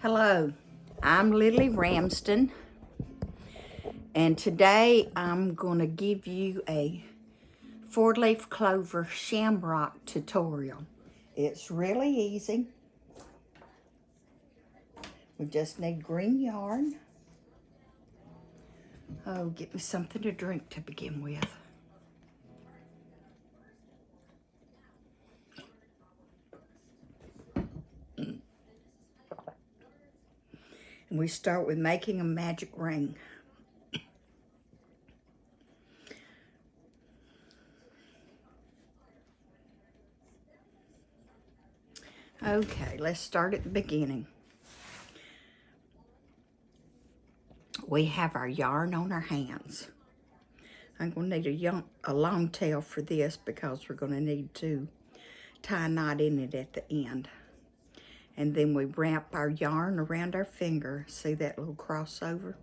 Hello, I'm Lily Ramsden, and today I'm going to give you a 4-leaf clover shamrock tutorial. It's really easy. We just need green yarn. Oh, get me something to drink to begin with. And we start with making a magic ring. Okay, let's start at the beginning. We have our yarn on our hands. I'm going to need a long tail for this because we're going to need to tie a knot in it at the end. And then we wrap our yarn around our finger. See that little crossover?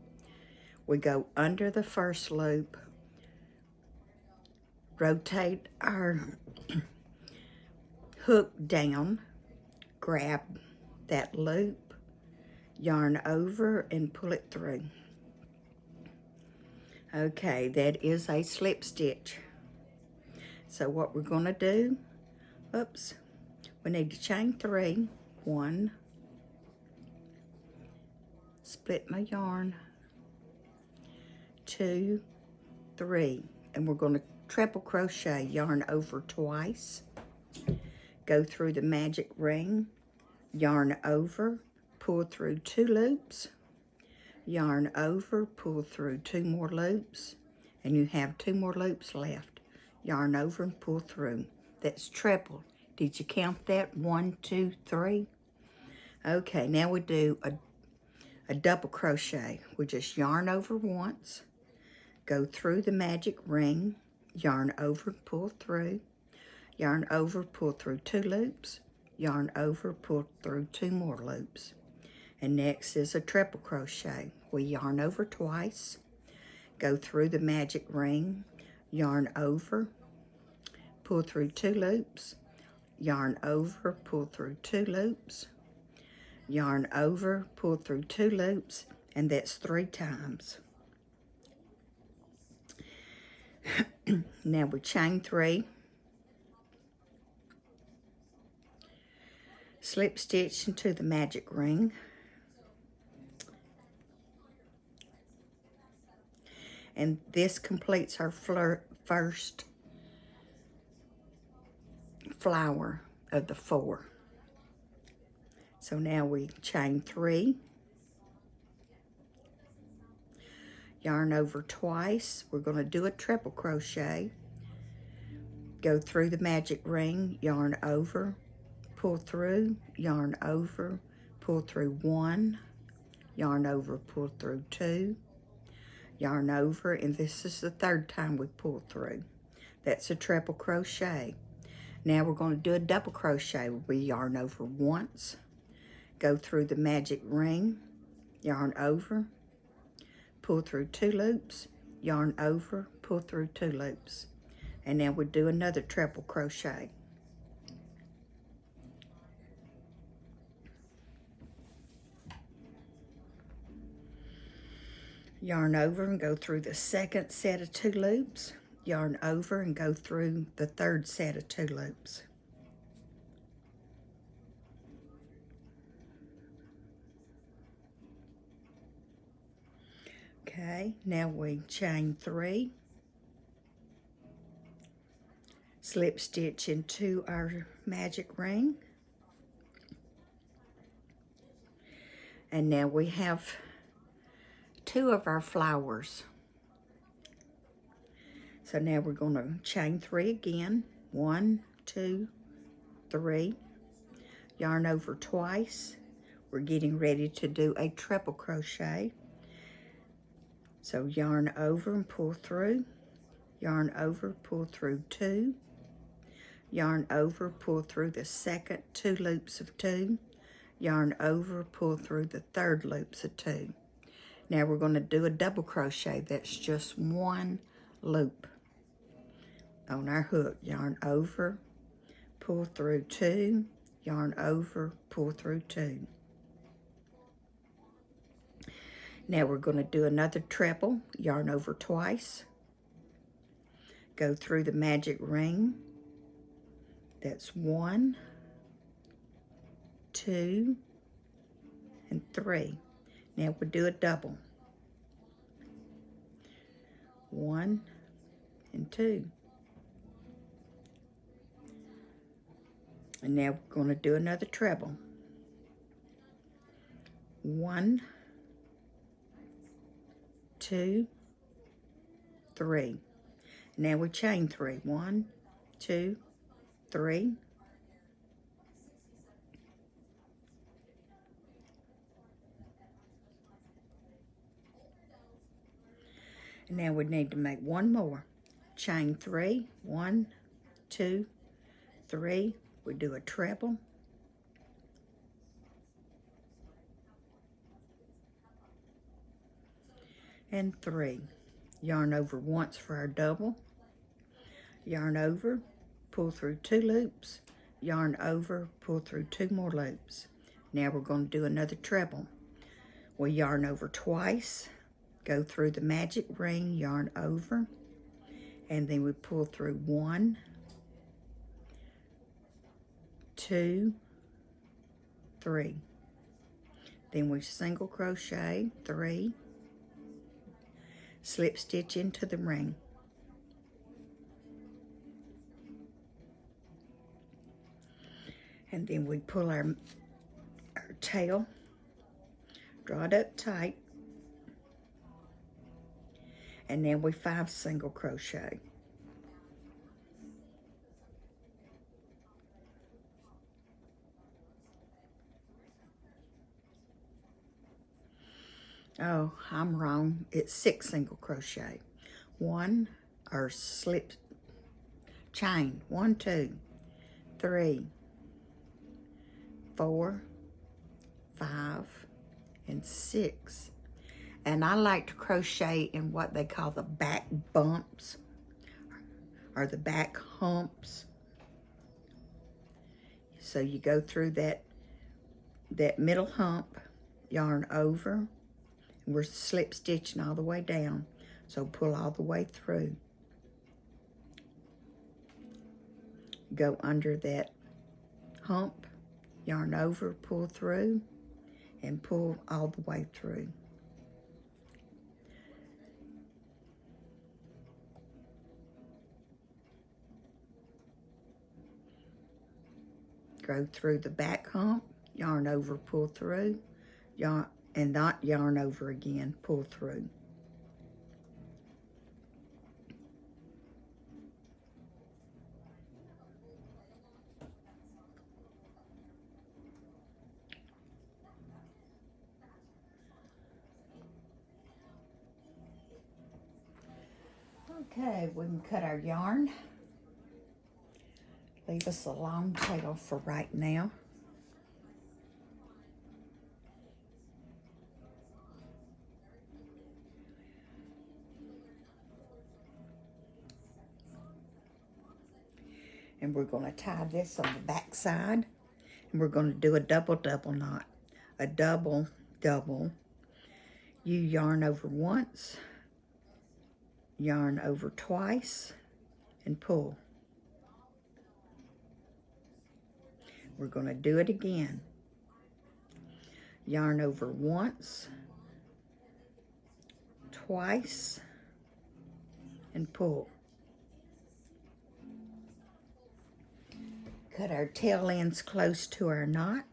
We go under the first loop, rotate our hook down, grab that loop, yarn over and pull it through. Okay, that is a slip stitch. So what we're going to do, we need to chain 3. 1, split my yarn, 2, 3, and we're going to treble crochet, yarn over twice, go through the magic ring, yarn over, pull through 2 loops, yarn over, pull through 2 more loops, and you have 2 more loops left. Yarn over and pull through. That's treble. Did you count that? 1, 2, 3. Okay, now we do a double crochet. We just yarn over once, go through the magic ring, yarn over, pull through, yarn over, pull through 2 loops, yarn over, pull through 2 more loops. And next is a triple crochet. We yarn over twice, go through the magic ring, yarn over, pull through 2 loops, yarn over, pull through 2 loops, yarn over, pull through 2 loops, and that's 3 times. Now we chain 3, slip stitch into the magic ring, and this completes our first flower of the 4. So now we chain 3, yarn over twice. We're going to do a triple crochet, go through the magic ring, yarn over, pull through, yarn over, pull through 1, yarn over, pull through 2, yarn over, and this is the 3rd time we pull through. That's a triple crochet. Now we're going to do a double crochet. We yarn over once, go through the magic ring, yarn over, pull through 2 loops, yarn over, pull through 2 loops. And now we do another triple crochet. Yarn over and go through the 2nd set of 2 loops, yarn over and go through the 3rd set of 2 loops. Okay, now we chain 3, slip stitch into our magic ring, and now we have 2 of our flowers. So now we're going to chain 3 again, 1, 2, 3, yarn over twice. We're getting ready to do a triple crochet. So yarn over and pull through, yarn over, pull through 2, yarn over, pull through the 2nd 2 loops of 2, yarn over, pull through the 3rd loops of 2. Now we're going to do a double crochet. That's just 1 loop on our hook. Yarn over, pull through 2, yarn over, pull through 2. Now we're going to do another treble, yarn over twice, go through the magic ring. That's 1, 2, and 3. Now we'll do a double. 1 and 2. And now we're going to do another treble. 1, 2, 3. Now we chain 3. 1, 2, 3. And now we need to make one more. Chain 3. 1, 2, 3. We do a treble. And 3. Yarn over once for our double. Yarn over, pull through 2 loops. Yarn over, pull through 2 more loops. Now we're going to do another treble. We yarn over twice, go through the magic ring, yarn over, and then we pull through 1, 2, 3. Then we single crochet 3, slip stitch into the ring. And then we pull our tail, draw it up tight, and then we 5 single crochet. Oh, I'm wrong. It's 6 single crochet. 1, or slip, chain, 1, 2, 3, 4, 5, and 6. And I like to crochet in what they call the back bumps, or the back humps. So you go through that middle hump, yarn over, and we're slip stitching all the way down. So pull all the way through. Go under that hump, yarn over, pull through, and pull all the way through. Go through the back hump, yarn over, pull through, yarn, and not yarn over again, pull through. Okay, we can cut our yarn. Leave us a long tail for right now. And we're going to tie this on the back side. And we're going to do a double knot. A double. You yarn over once, yarn over twice, and pull. We're going to do it again. Yarn over once, twice, and pull. Cut our tail ends close to our knot.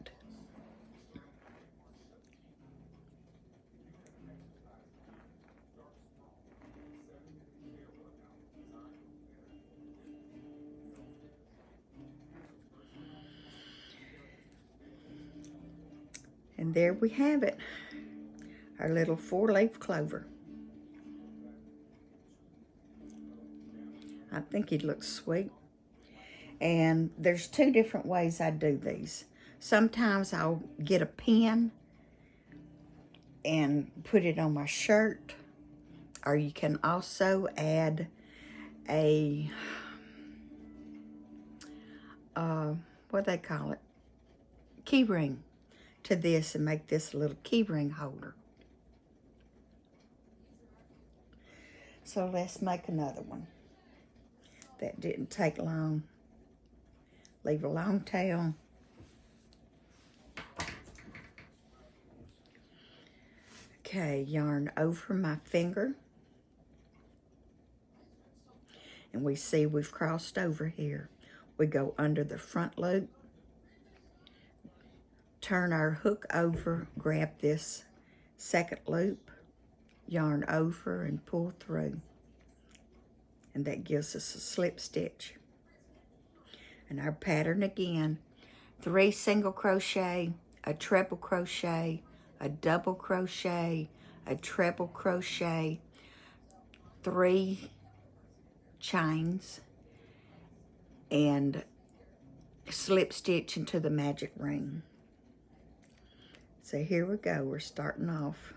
And there we have it, our little 4-leaf clover. I think he looks sweet. And there's 2 different ways I do these. Sometimes I'll get a pin and put it on my shirt, or you can also add a what do they call it? Key ring to this and make this a little key ring holder. So let's make another one. That didn't take long. Leave a long tail. Okay, yarn over my finger. And we see we've crossed over here. We go under the front loop, turn our hook over, grab this second loop, yarn over and pull through. And that gives us a slip stitch. And our pattern again, 3 single crochet, a treble crochet, a double crochet, a treble crochet, 3 chains, and slip stitch into the magic ring. So here we go, we're starting off.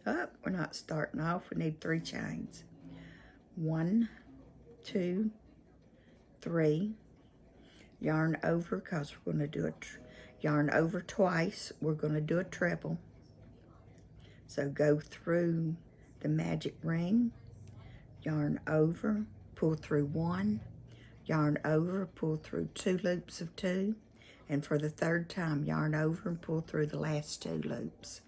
Oh, we're not starting off, we need 3 chains. 1, 2, 3, yarn over, because we're going to do a yarn over twice. We're going to do a treble. So go through the magic ring, yarn over, pull through 1, yarn over, pull through 2 loops of 2, and for the 3rd time, yarn over and pull through the last 2 loops.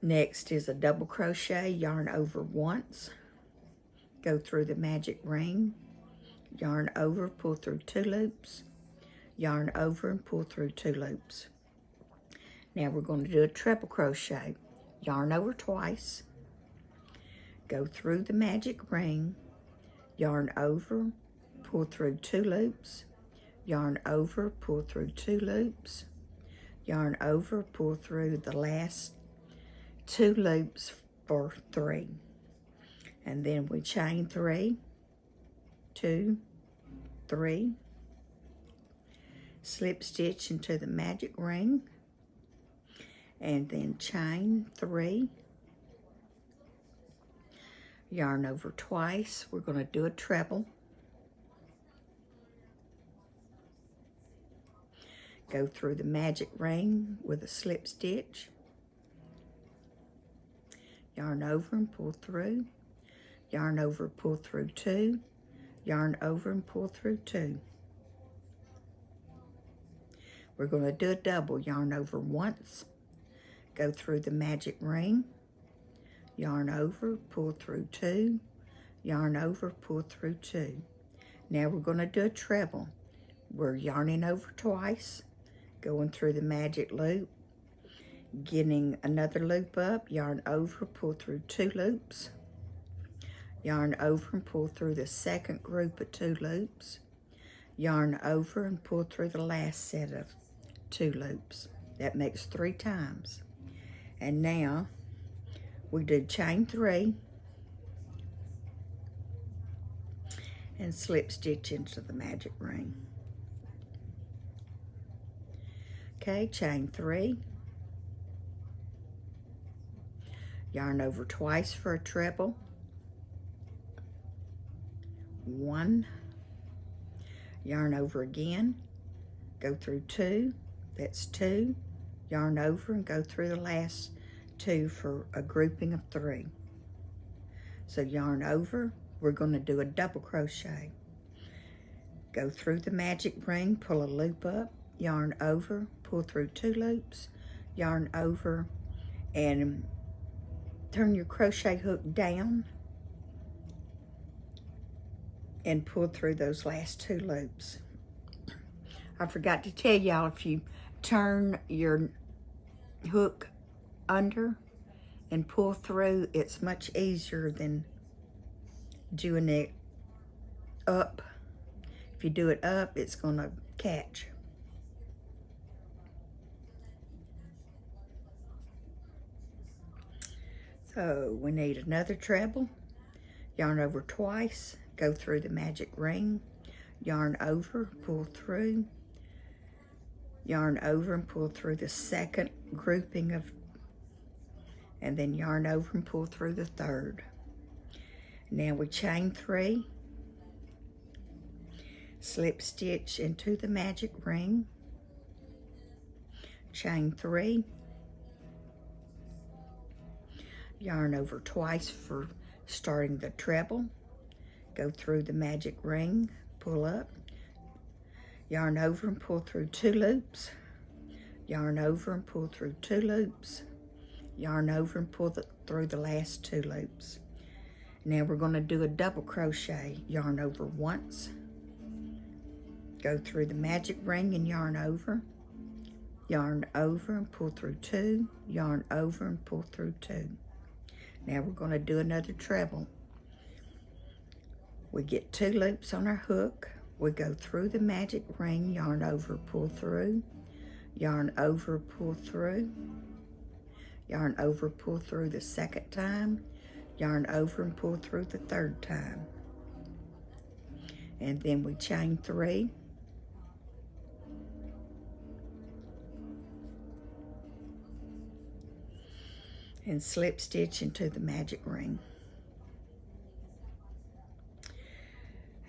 Next is a double crochet, yarn over once, go through the magic ring, yarn over, pull through 2 loops, yarn over and pull through 2 loops. Now we're going to do a treble crochet, yarn over twice, go through the magic ring, yarn over, pull through 2 loops, yarn over, pull through 2 loops, yarn over, pull through the last 2 loops for 3, and then we chain 3, 2, 3, slip stitch into the magic ring, and then chain 3, yarn over twice. We're going to do a treble, go through the magic ring with a slip stitch, yarn over and pull through, yarn over, pull through 2, yarn over and pull through 2. We're going to do a double, yarn over once, go through the magic ring, yarn over, pull through 2, yarn over, pull through 2. Now we're going to do a treble. We're yarning over twice, going through the magic loop, getting another loop up, yarn over, pull through 2 loops, yarn over and pull through the second group of 2 loops, yarn over and pull through the last set of 2 loops. That makes 3 times. And now we do chain 3 and slip stitch into the magic ring. Okay, chain 3, yarn over twice for a treble, 1, yarn over again, go through 2, that's 2, yarn over and go through the last 2 for a grouping of 3. So yarn over, we're going to do a double crochet. Go through the magic ring, pull a loop up, yarn over, pull through 2 loops, yarn over, and turn your crochet hook down and pull through those last 2 loops. I forgot to tell y'all, if you turn your hook under and pull through, it's much easier than doing it up. If you do it up, it's going to catch. So we need another treble, yarn over twice, go through the magic ring, yarn over, pull through, yarn over and pull through the second grouping of and then yarn over and pull through the third. Now we chain 3, slip stitch into the magic ring, chain 3, yarn over twice for starting the treble, go through the magic ring, pull up, yarn over and pull through 2 loops, yarn over and pull through 2 loops, yarn over and pull through the last 2 loops. Now we're going to do a double crochet. Yarn over once, go through the magic ring and yarn over and pull through 2, yarn over and pull through 2. Now we're going to do another treble. We get 2 loops on our hook, we go through the magic ring, yarn over, pull through, yarn over, pull through, yarn over, pull through the second time, yarn over and pull through the third time. And then we chain 3, and slip stitch into the magic ring.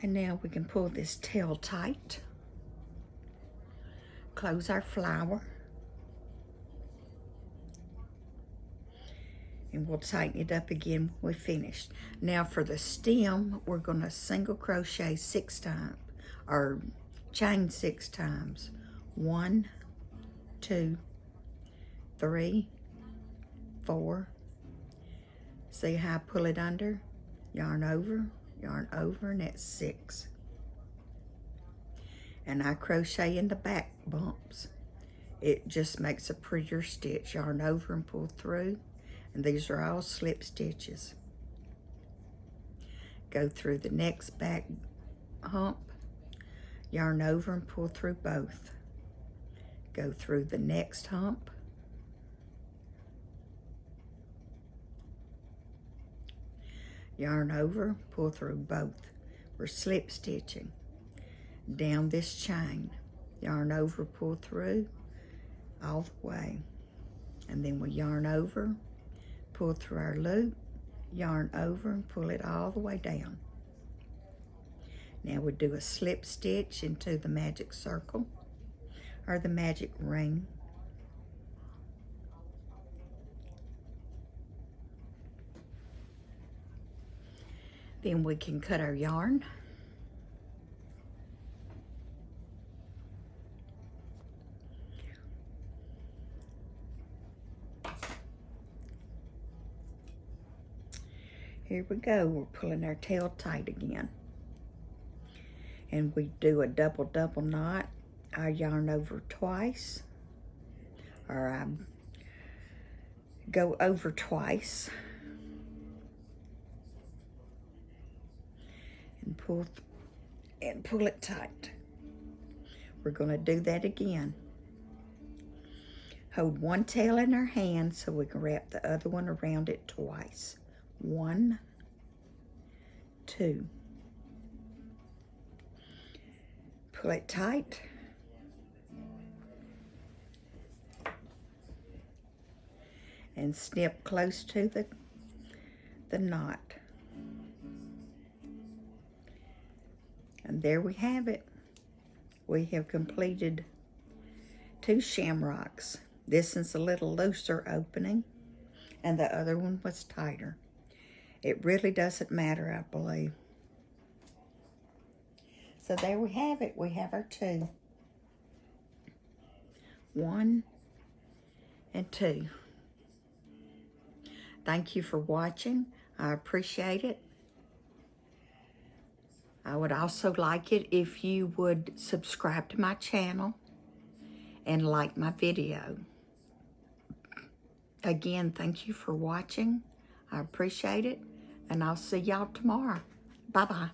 And now we can pull this tail tight, close our flower, and we'll tighten it up again when we finish. Now for the stem, we're going to single crochet 6 times, or chain 6 times. 1, 2, 3, 4. See how I pull it under? Yarn over, and that's 6. And I crochet in the back bumps. It just makes a prettier stitch. Yarn over and pull through, and these are all slip stitches. Go through the next back hump, yarn over and pull through both. Go through the next hump, yarn over, pull through both. We're slip stitching down this chain, yarn over, pull through all the way, and then we yarn over, pull through our loop, yarn over and pull it all the way down. Now we do a slip stitch into the magic circle or the magic ring. Then we can cut our yarn. Here we go, we're pulling our tail tight again. And we do a double knot. I yarn over twice, or I go over twice and pull it tight. We're going to do that again. Hold one tail in our hand so we can wrap the other one around it twice. 1, 2. Pull it tight. And snip close to the knot. And there we have it. We have completed 2 shamrocks. This is a little looser opening, and the other one was tighter. It really doesn't matter, I believe. So there we have it. We have our 2. 1 and 2. Thank you for watching. I appreciate it. I would also like it if you would subscribe to my channel and like my video. Again, thank you for watching. I appreciate it, and I'll see y'all tomorrow. Bye-bye.